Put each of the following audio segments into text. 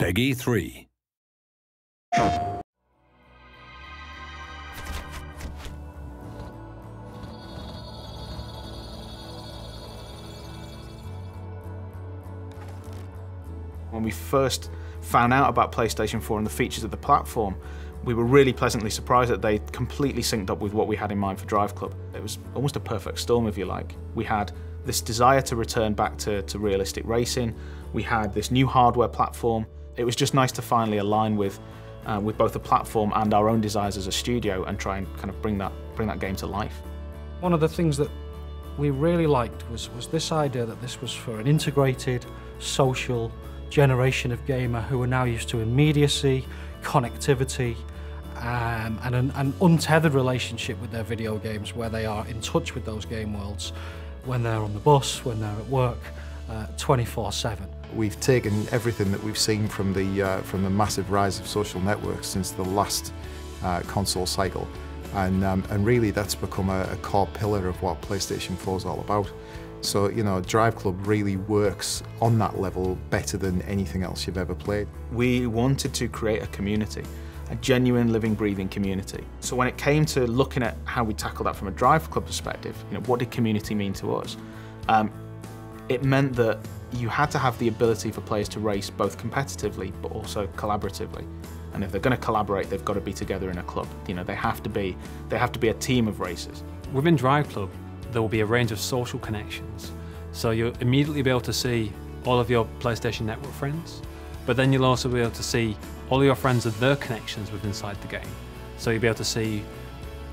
Peggy 3. When we first found out about PlayStation 4 and the features of the platform, we were really pleasantly surprised that they completely synced up with what we had in mind for DriveClub. It was almost a perfect storm, if you like. We had this desire to return back to realistic racing. We had this new hardware platform. It was just nice to finally align with both the platform and our own desires as a studio and try and kind of bring that game to life. One of the things that we really liked was this idea that this was for an integrated, social generation of gamer who are now used to immediacy, connectivity, and an untethered relationship with their video games, where they are in touch with those game worlds when they're on the bus, when they're at work, 24/7. We've taken everything that we've seen from the massive rise of social networks since the last console cycle, and really that's become a core pillar of what PlayStation 4 is all about. So, you know, DriveClub really works on that level better than anything else you've ever played. We wanted to create a community, a genuine, living, breathing community. So when it came to looking at how we tackle that from a DriveClub perspective, you know, what did community mean to us? It meant that you had to have the ability for players to race both competitively but also collaboratively. And if they're going to collaborate, they've got to be together in a club. You know, they have to be a team of racers. Within DriveClub, there will be a range of social connections. So you'll immediately be able to see all of your PlayStation Network friends, but then you'll also be able to see all your friends and their connections within inside the game. So you'll be able to see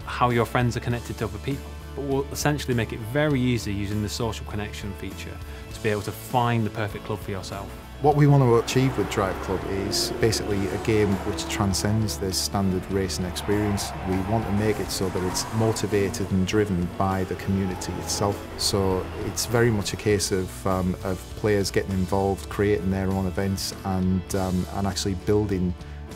how your friends are connected to other people. But we'll essentially make it very easy using the social connection feature to be able to find the perfect club for yourself. What we want to achieve with DriveClub is basically a game which transcends the standard racing experience. We want to make it so that it's motivated and driven by the community itself. So it's very much a case of players getting involved, creating their own events, and actually building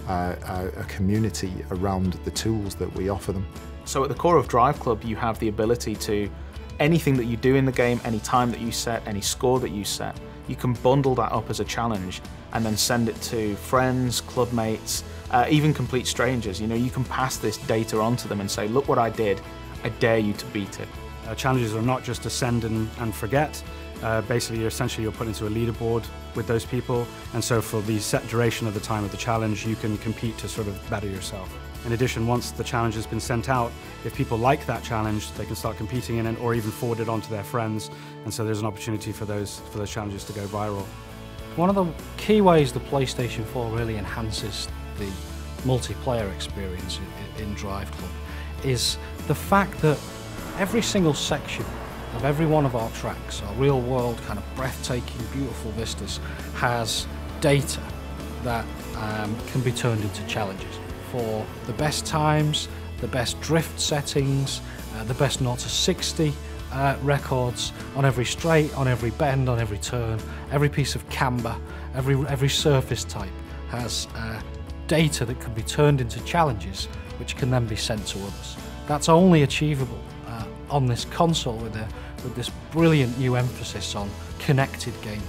a community around the tools that we offer them. So at the core of DriveClub, you have the ability to, anything that you do in the game, any time that you set, any score that you set, you can bundle that up as a challenge and then send it to friends, club mates, even complete strangers. You know, you can pass this data on to them and say, look what I did, I dare you to beat it. Challenges are not just to send and forget. Basically, you're put into a leaderboard with those people, and so for the set duration of the time of the challenge, you can compete to sort of better yourself. In addition, once the challenge has been sent out, if people like that challenge, they can start competing in it or even forward it on to their friends, and so there's an opportunity for those challenges to go viral. One of the key ways the PlayStation 4 really enhances the multiplayer experience in DriveClub is the fact that every single section of every one of our tracks, our real-world kind of breathtaking, beautiful vistas, has data that can be turned into challenges for the best times, the best drift settings, the best 0 to 60 records on every straight, on every bend, on every turn, every piece of camber, every surface type has data that can be turned into challenges which can then be sent to others. That's only achievable on this console with this brilliant new emphasis on connected gameplay.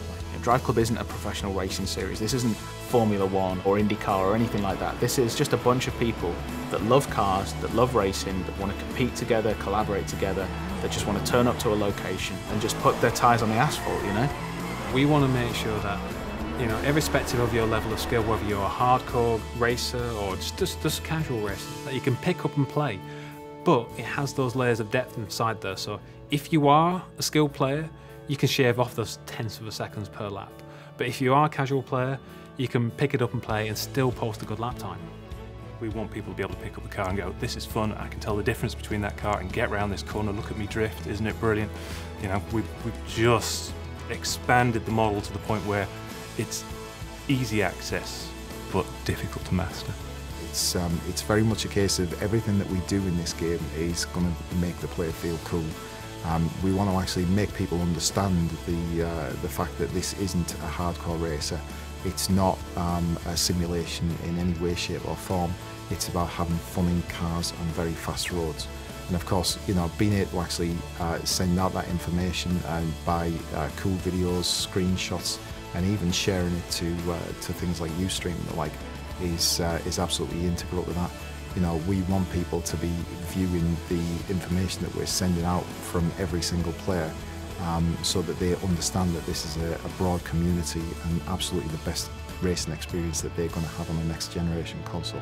DriveClub isn't a professional racing series. This isn't Formula 1 or IndyCar or anything like that. This is just a bunch of people that love cars, that love racing, that want to compete together, collaborate together, that just want to turn up to a location and just put their tyres on the asphalt, you know? We want to make sure that, you know, irrespective of your level of skill, whether you're a hardcore racer or just casual racer, that you can pick up and play. But it has those layers of depth inside there, so if you are a skilled player, you can shave off those tenths of a seconds per lap. But if you are a casual player, you can pick it up and play and still post a good lap time. We want people to be able to pick up the car and go, this is fun, I can tell the difference between that car and get around this corner, look at me drift, isn't it brilliant? You know, we've just expanded the model to the point where it's easy access, but difficult to master. It's very much a case of everything that we do in this game is going to make the player feel cool. We want to actually make people understand the fact that this isn't a hardcore racer. It's not a simulation in any way, shape or form. It's about having fun in cars on very fast roads. And of course, you know, being able to actually send out that information by cool videos, screenshots, and even sharing it to things like Ustream and the like is absolutely integral to that. You know, we want people to be viewing the information that we're sending out from every single player, so that they understand that this is a broad community and absolutely the best racing experience that they're going to have on the next generation console.